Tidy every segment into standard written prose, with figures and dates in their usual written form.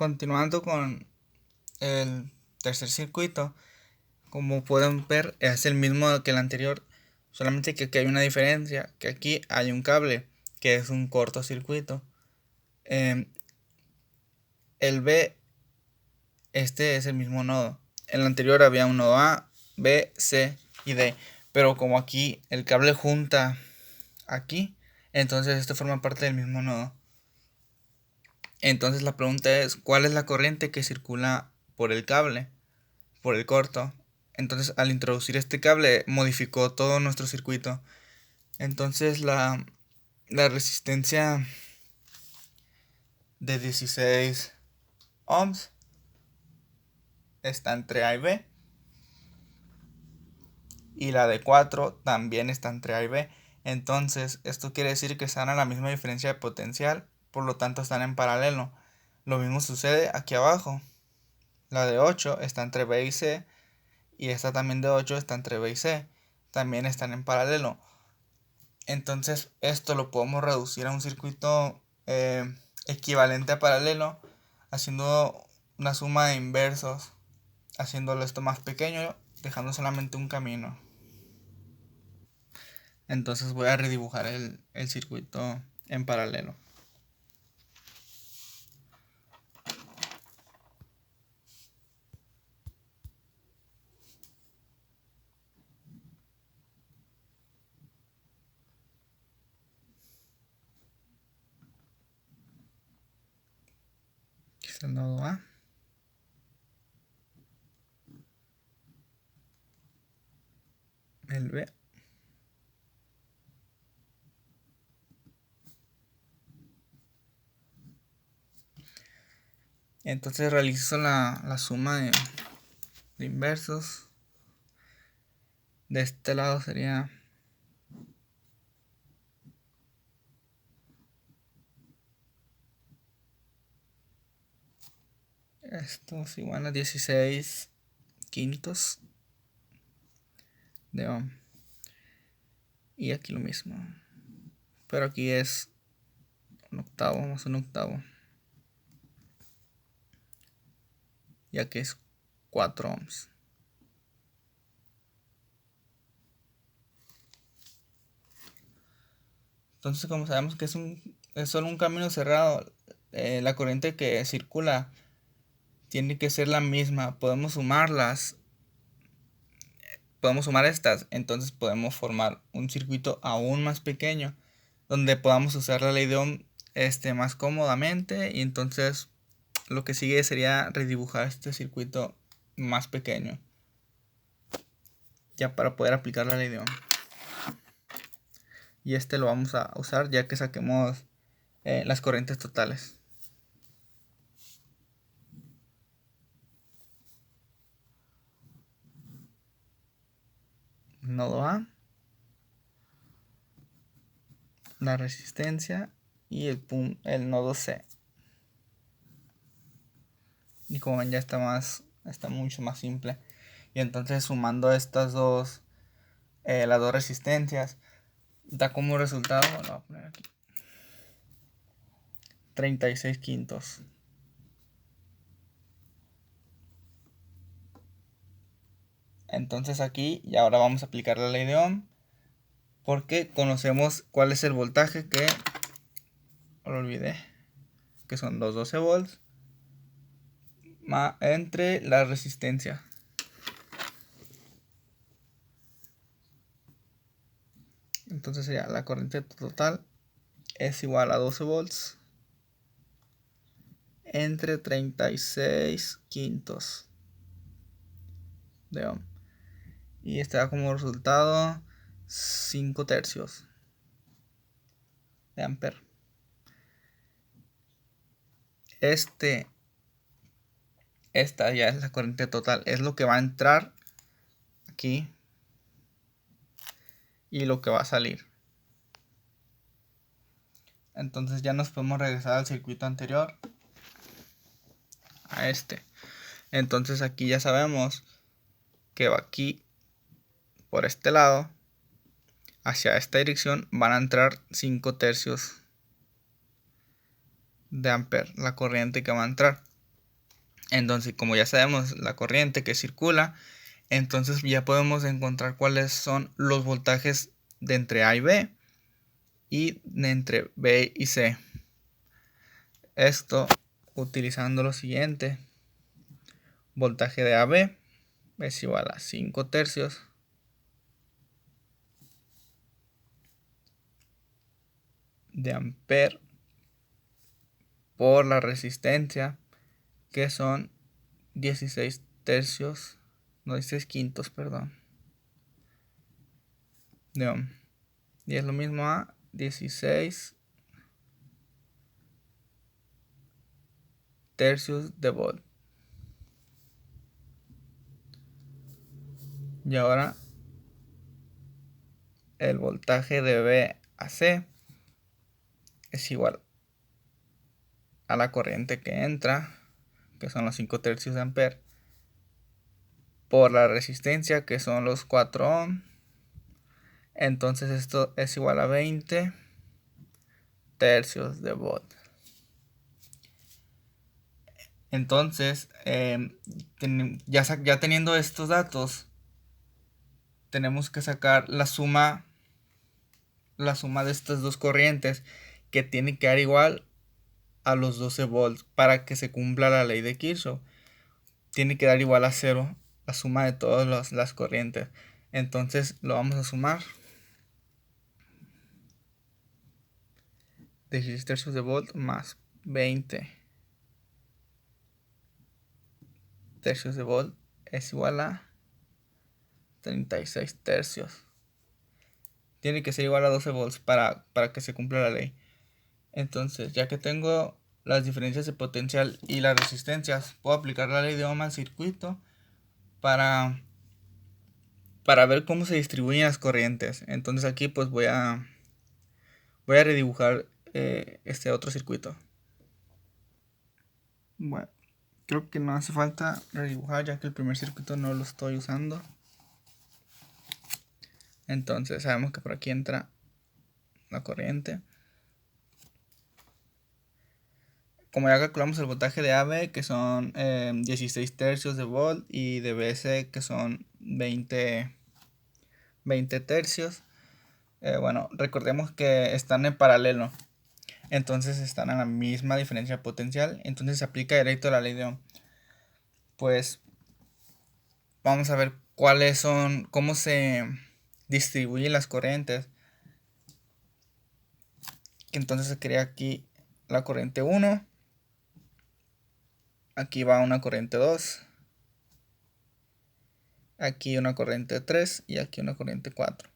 Continuando con el tercer circuito, como pueden ver es el mismo que el anterior, solamente que aquí hay una diferencia, que aquí hay un cable que es un cortocircuito. El B, este es el mismo nodo. En el anterior había un nodo A, B, C y D, pero como aquí el cable junta aquí, entonces esto forma parte del mismo nodo. Entonces la pregunta es, ¿cuál es la corriente que circula por el cable, por el corto? Entonces al introducir este cable modificó todo nuestro circuito. Entonces la resistencia de 16 ohms está entre A y B. Y la de 4 también está entre A y B. Entonces esto quiere decir que están a la misma diferencia de potencial, por lo tanto están en paralelo. Lo mismo sucede aquí abajo. La de 8 está entre B y C. Y esta también de 8 está entre B y C. También están en paralelo. Entonces esto lo podemos reducir a un circuito equivalente a paralelo, haciendo una suma de inversos, haciéndolo esto más pequeño, dejando solamente un camino. Entonces voy a redibujar el circuito en paralelo. Aquí está el nodo A. El B. Entonces realizo la suma de inversos. De este lado sería esto es igual a 16 quintos de ohm. Y aquí lo mismo. Pero aquí es un octavo más un octavo. Y aquí es 4 ohms. Entonces, como sabemos que es solo un camino cerrado, la corriente que circula tiene que ser la misma. Podemos sumarlas. Podemos sumar estas. Entonces podemos formar un circuito aún más pequeño, donde podamos usar la ley de Ohm más cómodamente. Y entonces lo que sigue sería redibujar este circuito más pequeño, ya para poder aplicar la ley de Ohm. Y lo vamos a usar ya que saquemos las corrientes totales. Nodo A, la resistencia y el nodo C. Y como ven ya está mucho más simple. Y entonces sumando estas dos, las dos resistencias, da como resultado, lo voy a poner aquí, 36 quintos. Entonces aquí y ahora vamos a aplicar la ley de Ohm, porque conocemos cuál es el voltaje que, lo olvidé, que son los 12 volts entre la resistencia. Entonces sería la corriente total es igual a 12 volts entre 36 quintos de ohm. Y este da como resultado 5 tercios de amper. Esta ya es la corriente total, es lo que va a entrar aquí y lo que va a salir. Entonces ya nos podemos regresar al circuito anterior, a este. Entonces aquí ya sabemos que va aquí por este lado, hacia esta dirección van a entrar 5 tercios de amper, la corriente que va a entrar. Entonces, como ya sabemos la corriente que circula, entonces ya podemos encontrar cuáles son los voltajes de entre A y B y de entre B y C. Esto utilizando lo siguiente: voltaje de AB es igual a 5 tercios de amper por la resistencia, que son 16 tercios, no, 16 quintos, perdón, de ohm. Y es lo mismo a 16 tercios de volt. Y ahora el voltaje de B a C es igual a la corriente que entra, que son los 5 tercios de amper, por la resistencia, que son los 4 ohm. Entonces esto es igual a 20 tercios de volt. Entonces, ya teniendo estos datos, tenemos que sacar la suma de estas dos corrientes, que tiene que dar igual a los 12 volts para que se cumpla la ley de Kirchhoff. Tiene que dar igual a 0 la suma de todas las corrientes. Entonces lo vamos a sumar. 16 tercios de volt más 20 tercios de volt es igual a 36 tercios. Tiene que ser igual a 12 volts para que se cumpla la ley. Entonces, ya que tengo las diferencias de potencial y las resistencias, puedo aplicar la ley de Ohm al circuito para ver cómo se distribuyen las corrientes. Entonces aquí pues voy a redibujar este otro circuito. Bueno, creo que no hace falta redibujar, ya que el primer circuito no lo estoy usando. Entonces sabemos que por aquí entra la corriente. Como ya calculamos el voltaje de AB, que son 16 tercios de volt, y de BC, que son 20 tercios, bueno, recordemos que están en paralelo, entonces están a la misma diferencia potencial, entonces se aplica directo la ley de Ohm. Pues vamos a ver cómo se distribuyen las corrientes. Entonces se crea aquí la corriente 1, aquí va una corriente 2, aquí una corriente 3 y aquí una corriente 4.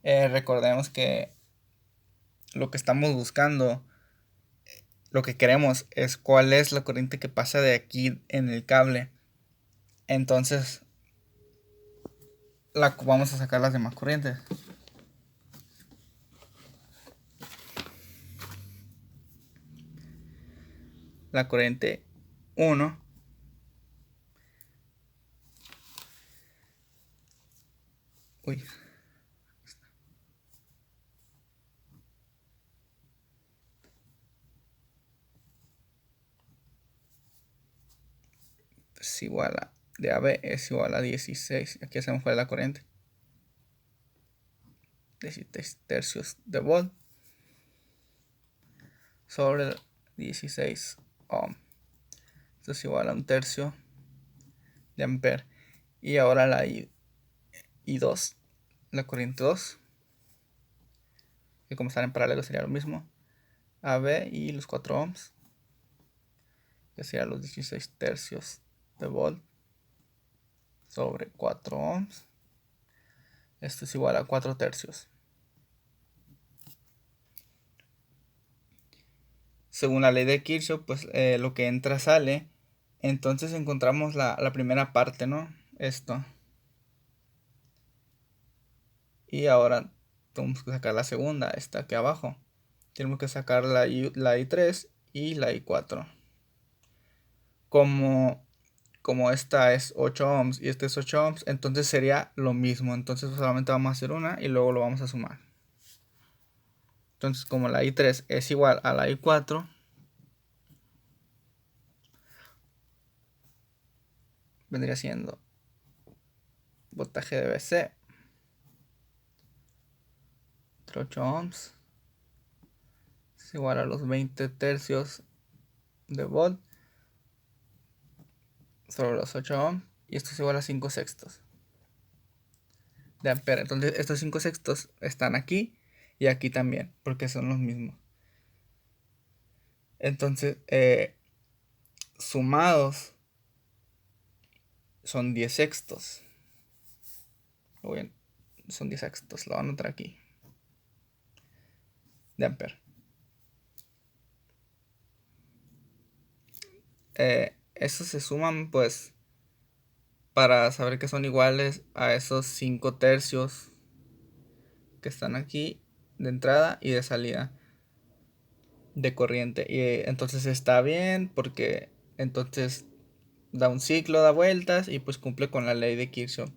Recordemos que lo que estamos buscando, lo que queremos es cuál es la corriente que pasa de aquí en el cable. Entonces vamos a sacar las demás corrientes. La corriente 1 es igual a, de AB es igual a 16. Aquí hacemos cuál es la corriente. 16 tercios de volt sobre 16 ohm. Esto es igual a 1 tercio de amper. Y ahora la I2, la corriente 2, que como están en paralelo sería lo mismo. AB y los 4 ohms, que serían los 16 tercios de volt sobre 4 ohms. Esto es igual a 4 tercios. Según la ley de Kirchhoff, pues lo que entra sale. Entonces encontramos la primera parte, ¿no? Esto. Y ahora tenemos que sacar la segunda, esta aquí abajo. Tenemos que sacar la I3 y la I4. Como esta es 8 ohms y este es 8 ohms, entonces sería lo mismo. Entonces solamente vamos a hacer una y luego lo vamos a sumar. Entonces, como la I3 es igual a la I4, vendría siendo voltaje de BC, 8 ohms, es igual a los 20 tercios de volt sobre los 8 ohms, y esto es igual a 5 sextos de ampere. Entonces estos 5 sextos están aquí y aquí también, porque son los mismos. Entonces, sumados son 10 sextos. Bien, son 10 sextos, lo voy a anotar aquí, de ampere. Estos se suman pues para saber que son iguales a esos 5 tercios que están aquí de entrada y de salida de corriente. Y entonces está bien porque entonces da un ciclo, da vueltas y pues cumple con la ley de Kirchhoff.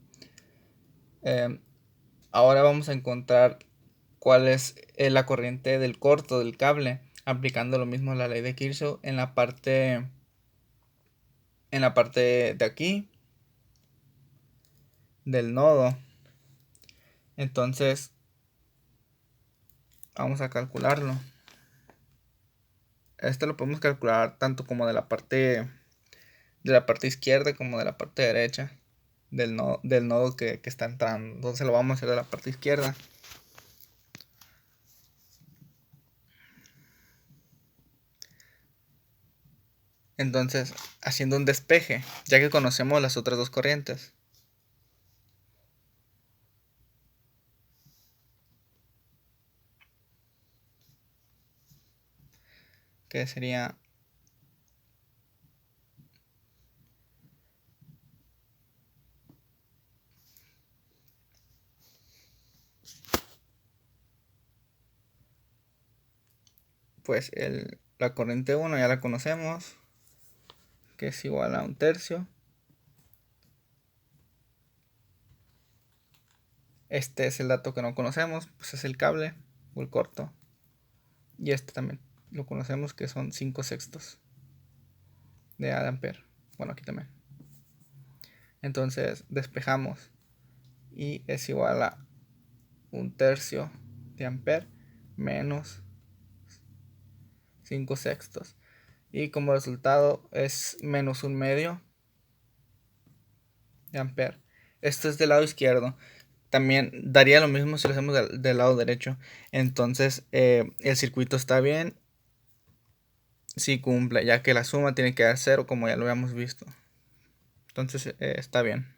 Ahora vamos a encontrar cuál es la corriente del corto del cable, aplicando lo mismo a la ley de Kirchhoff en la parte de aquí del nodo. Entonces vamos a calcularlo. Este lo podemos calcular tanto como de la parte izquierda como de la parte derecha del nodo que está entrando. Entonces lo vamos a hacer de la parte izquierda. Entonces, haciendo un despeje, ya que conocemos las otras dos corrientes. Que sería pues la corriente 1 ya la conocemos, que es igual a 1/3. Este es el dato que no conocemos, pues es el cable o el corto. Y este también lo conocemos, que son 5 sextos de ampere. Bueno, aquí también. Entonces despejamos y es igual a 1/3 de ampere menos 5 sextos. Y como resultado es menos 1/2 de ampere. Esto es del lado izquierdo. También daría lo mismo si lo hacemos del lado derecho. Entonces el circuito está bien. Sí cumple, ya que la suma tiene que dar 0 como ya lo habíamos visto. Entonces está bien.